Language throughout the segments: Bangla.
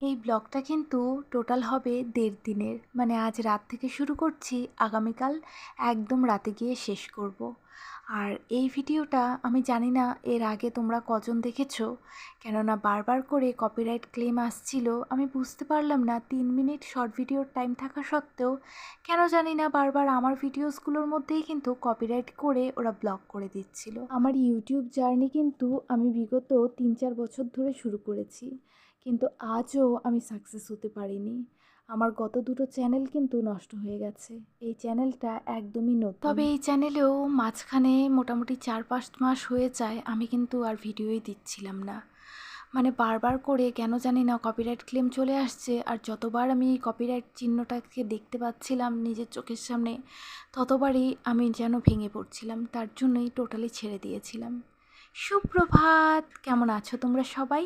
এই ব্লগটা কিন্তু টোটাল হবে 1.5 দিনের, মানে আজ রাত থেকে শুরু করছি, আগামীকাল একদম রাতে গিয়ে শেষ করব। আর এই ভিডিওটা আমি জানি না এর আগে তোমরা কজন দেখেছো, কেননা বারবার করে কপিরাইট ক্লেম আসছিল। আমি বুঝতে পারলাম না 3 মিনিট শর্ট ভিডিওর টাইম থাকা সত্ত্বেও কেন জানি না বারবার আমার ভিডিওসগুলোর মধ্যেই কিন্তু কপিরাইট করে ওরা ব্লক করে দিচ্ছিল। আমার ইউটিউব জার্নি কিন্তু আমি বিগত 3-4 বছর ধরে শুরু করেছি, কিন্তু আজও আমি সাকসেস হতে পারিনি। আমার গত দুটো চ্যানেল কিন্তু নষ্ট হয়ে গেছে। এই চ্যানেলটা একদমই নতুন, তবে এই চ্যানেলেও মাঝখানে মোটামুটি 4-5 মাস হয়ে যায় আমি কিন্তু আর ভিডিওই দিচ্ছিলাম না। মানে বারবার করে কেন জানি না কপিরাইট ক্লেম চলে আসছে, আর যতবার আমি এই কপিরাইট চিহ্নটাকে দেখতে পাচ্ছিলাম নিজের চোখের সামনে, ততবারই আমি যেন ভেঙে পড়ছিলাম। তার জন্যই টোটালি ছেড়ে দিয়েছিলাম। সুপ্রভাত, কেমন আছো তোমরা সবাই?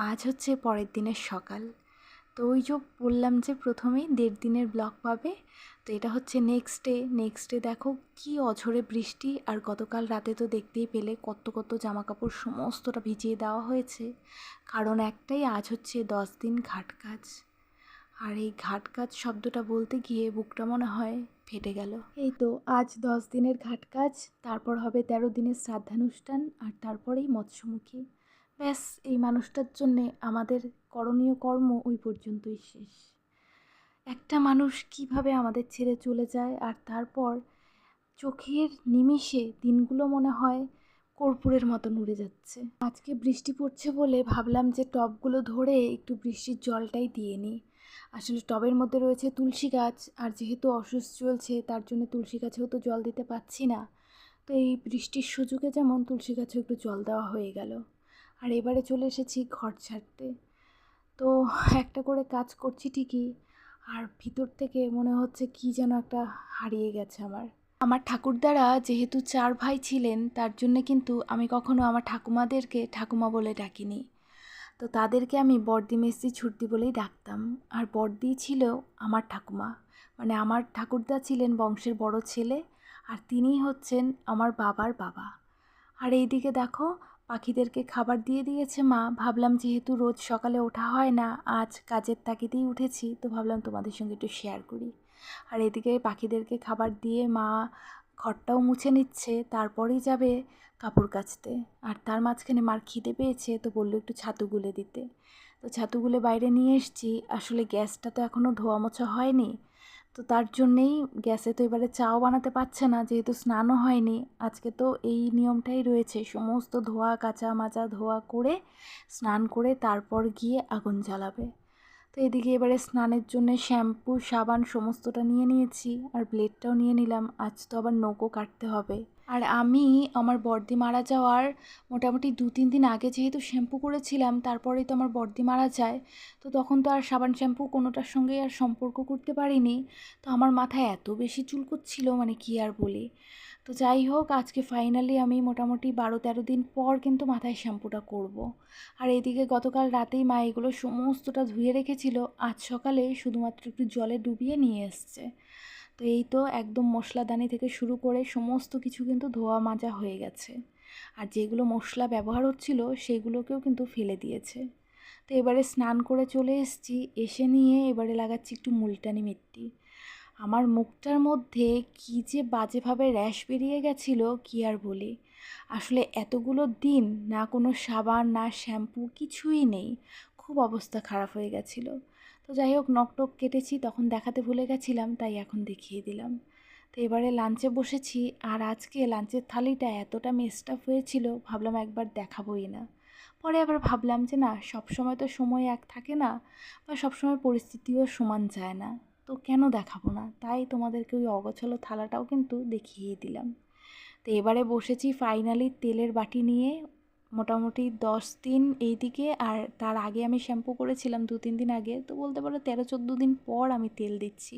আজ হচ্ছে পরের দিনের সকাল। তো ওই যে বললাম যে প্রথমেই 1.5 দিনের ব্লগ পাবে, তো এটা হচ্ছে নেক্সট ডে দেখো কি অঝরে বৃষ্টি। আর গতকাল রাতে তো দেখতেই পেলে কত কত জামা কাপড় সমস্তটা ভিজিয়ে দেওয়া হয়েছে, কারণ একটাই, আজ হচ্ছে 10 দিন ঘাট কাজ। আর এই ঘাট কাজ শব্দটা বলতে গিয়ে বুকটা মনে হয় ফেটে গেল। এই তো আজ 10 দিনের ঘাট কাজ, তারপর হবে 13 দিনের শ্রাদ্ধানুষ্ঠান, আর তারপরেই মৎস্যমুখী। ব্যাস, এই মানুষটার জন্যে আমাদের করণীয় কর্ম ওই পর্যন্তই শেষ। একটা মানুষ কিভাবে আমাদের ছেড়ে চলে যায়, আর তারপর চোখের নিমিষে দিনগুলো মনে হয় কর্পূরের মতন উড়ে যাচ্ছে। আজকে বৃষ্টি পড়ছে বলে ভাবলাম যে টবগুলো ধরে একটু বৃষ্টির জলটাই দিয়ে নিই। আসলে টবের মধ্যে রয়েছে তুলসী গাছ, আর যেহেতু অসুস্থ চলছে তার জন্য তুলসী গাছেও তো জল দিতে পারছি না। তো এই বৃষ্টির সুযোগে যেমন তুলসী গাছেও একটু জল দেওয়া হয়ে গেল। আর এবারে চলে এসেছি ঘর ছাড়তে। তো একটা করে কাজ করছি ঠিকই, আর ভিতর থেকে মনে হচ্ছে কি যেন একটা হারিয়ে গেছে আমার ঠাকুরদারা যেহেতু 4 ভাই ছিলেন, তার জন্য কিন্তু আমি কখনো আমার ঠাকুমাদেরকে ঠাকুমা বলে ডাকিনি। তো তাদেরকে আমি বড়দি মেসি ছুটদি বলেই ডাকতাম। আর বড়দি ছিল আমার ঠাকুমা, মানে আমার ঠাকুরদা ছিলেন বংশের বড় ছেলে, আর তিনিই হচ্ছেন আমার বাবার বাবা। আর এইদিকে দেখো পাখিদেরকে খাবার দিয়ে দিয়েছে মা। ভাবলাম যেহেতু রোজ সকালে ওঠা হয় না, আজ কাজের তাগিদেই উঠেছি, তো ভাবলাম তোমাদের সঙ্গে একটু শেয়ার করি। আর এদিকে পাখিদেরকে খাবার দিয়ে মা ঘরটাও মুছে নিচ্ছে, তারপরেই যাবে কাপড় কাচতে। আর তার মাঝখানে মার খিদে পেয়েছে, তো বললো একটু ছাতু গুলে দিতে। তো ছাতু গুলে বাইরে নিয়ে এসছি। আসলে গ্যাসটা তো এখনও ধোয়া মোছা হয়নি, তো তার জন্যেই গ্যাসে তো এবারে চাও বানাতে পারছে না, যেহেতু স্নানও হয়নি। আজকে তো এই নিয়মটাই রয়েছে, সমস্ত ধোয়া কাচা মাজা ধোয়া করে স্নান করে তারপর গিয়ে আগুন জ্বালাবে। তো এদিকে এবারে স্নানের জন্য শ্যাম্পু সাবান সমস্তটা নিয়ে নিয়েছি, আর ব্লেডটাও নিয়ে নিলাম। আজ তো আবার নখও কাটতে হবে। আর আমি আমার বড়দি মারা যাওয়ার মোটামুটি 2-3 দিন আগে যেহেতু শ্যাম্পু করেছিলাম, তারপরেই তো আমার বড়দি মারা যায়। তো তখন তো আর সাবান শ্যাম্পু কোনোটার সঙ্গেই আর সম্পর্ক করতে পারিনি। তো আমার মাথায় এত বেশি চুলকোচ্ছিল, মানে কি আর বলি। তো যাই হোক, আজকে ফাইনালি আমি মোটামুটি 12-13 দিন পর কিন্তু মাথায় শ্যাম্পুটা করব। আর এদিকে গতকাল রাতেই মা এগুলো সমস্তটা ধুয়ে রেখেছিল, আজ সকালে শুধুমাত্র একটু জলে ডুবিয়ে নিয়ে এসছে। তো এই তো একদম মশলাদানি থেকে শুরু করে সমস্ত কিছু কিন্তু ধোয়া মাজা হয়ে গেছে। আর যেগুলো মশলা ব্যবহার হচ্ছিল সেগুলোকেও কিন্তু ফেলে দিয়েছে। তো এবারে স্নান করে চলে এসেছি, এসে নিয়ে এবারে লাগাচ্ছি একটু মুলতানি মিট্টি। আমার মুখটার মধ্যে কী যে বাজেভাবে র্যাশ বেরিয়ে গেছিলো কি আর বলি। আসলে এতগুলো দিন না কোনো সাবান না শ্যাম্পু কিছুই নেই, খুব অবস্থা খারাপ হয়ে গেছিলো। তো যাই হোক, নখ কেটেছি, তখন দেখাতে ভুলে গেছিলাম, তাই এখন দেখিয়ে দিলাম। তো এবারে লাঞ্চে বসেছি, আর আজকে লাঞ্চের থালিটা এতটা মেসড আপ হয়েছিল, ভাবলাম একবার দেখাবোই না। পরে আবার ভাবলাম যে না, সবসময় তো সময় এক থাকে না, বা সবসময় পরিস্থিতিও সমান যায় না, তো কেন দেখাবো না। তাই তোমাদেরকে ওই অগোছালো থালাটাও কিন্তু দেখিয়ে দিলাম। তো এবারে বসেছি ফাইনালি তেলের বাটি নিয়ে। মোটামুটি 10 দিন এই দিকে, আর তার আগে আমি শ্যাম্পু করেছিলাম 2-3 দিন আগে, তো বলতে পারো 13-14 দিন পর আমি তেল দিচ্ছি।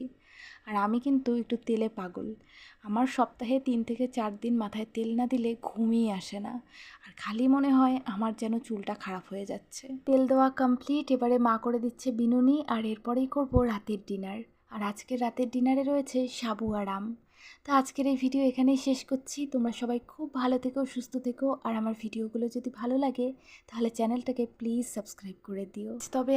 আর আমি কিন্তু একটু তেলে পাগল। আমার সপ্তাহে 3 থেকে 4 দিন মাথায় তেল না দিলে ঘুমই আসে না, আর খালি মনে হয় আমার যেন চুলটা খারাপ হয়ে যাচ্ছে। তেল দেওয়া কমপ্লিট, এবারে মা করে দিচ্ছে বিনুনি, আর এরপরেই করব রাতের ডিনার। আর আজকের রাতের ডিনারে রয়েছে সাবু আর আম। তো আজকের এই ভিডিও এখানেই শেষ করছি। তোমরা সবাই খুব ভালো থেকো, সুস্থ থেকো, আর আমার ভিডিওগুলো যদি ভালো লাগে তাহলে চ্যানেলটাকে প্লিজ সাবস্ক্রাইব করে দিও। তবে